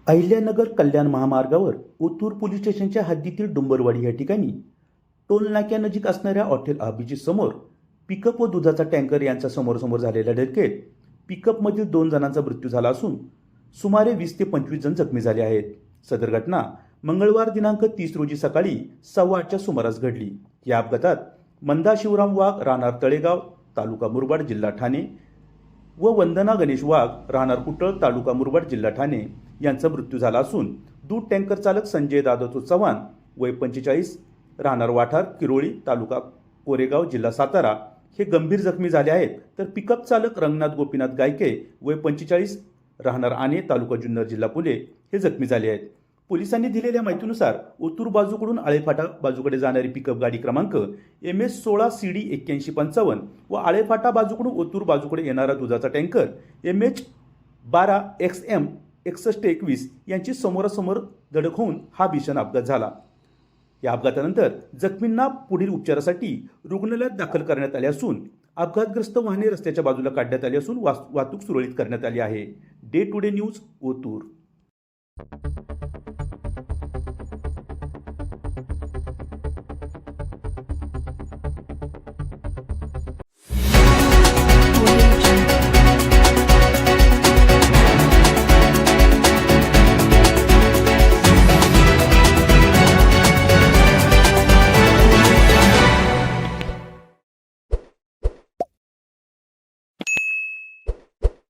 अहिल्यानगर कल्याण महामार्गावर ओतूर पोलीस स्टेशनच्या हद्दीतील डुंबरवाडी या ठिकाणी टोल नाक्यानजीक असणाऱ्या हॉटेल अभिजित समोर पिकअप व दुधाचा टँकर यांचा समोरासमोर झालेल्या धडकेत पिकअपमधील 2 जणांचा मृत्यू झाला असून सुमारे 20 ते 25 जण जखमी झाले आहेत. सदर घटना मंगळवार दिनांक 30 रोजी सकाळी 8:15च्या सुमारास घडली. या अपघातात मंदा शिवराम वाघ राहणार तळेगाव तालुका मुरबाड जिल्हा ठाणे व वंदना गणेश वाघ राहणार कुटळ तालुका मुरबाड जिल्हा ठाणे यांचा मृत्यू झाला असून दूध टँकर चालक संजय दादाचो चव्हाण वय 45 राहणार वाठार किरोळी तालुका कोरेगाव जिल्हा सातारा हे गंभीर जखमी झाले आहेत. तर पिकअप चालक रंगनाथ गोपीनाथ गायके वय 45 राहणार आणे तालुका जुन्नर जिल्हा पुणे हे जखमी झाले आहेत. पोलिसांनी दिलेल्या माहितीनुसार ओतूर बाजूकडून आळेफाटा बाजूकडे जाणारी पिकअप गाडी क्रमांक MS16 CD 8155 व आळेफाटा बाजूकडून ओतूर बाजूकडे येणारा दुधाचा टँकर MH12 XM 6121 यांची समोरासमोर धडक होऊन हा भीषण अपघात झाला. या अपघातानंतर जखमींना पुढील उपचारासाठी रुग्णालयात दाखल करण्यात आले असून अपघातग्रस्त वाहने रस्त्याच्या बाजूला काढण्यात आली असून वाहतूक सुरळीत करण्यात आली आहे. Day to day news Otur.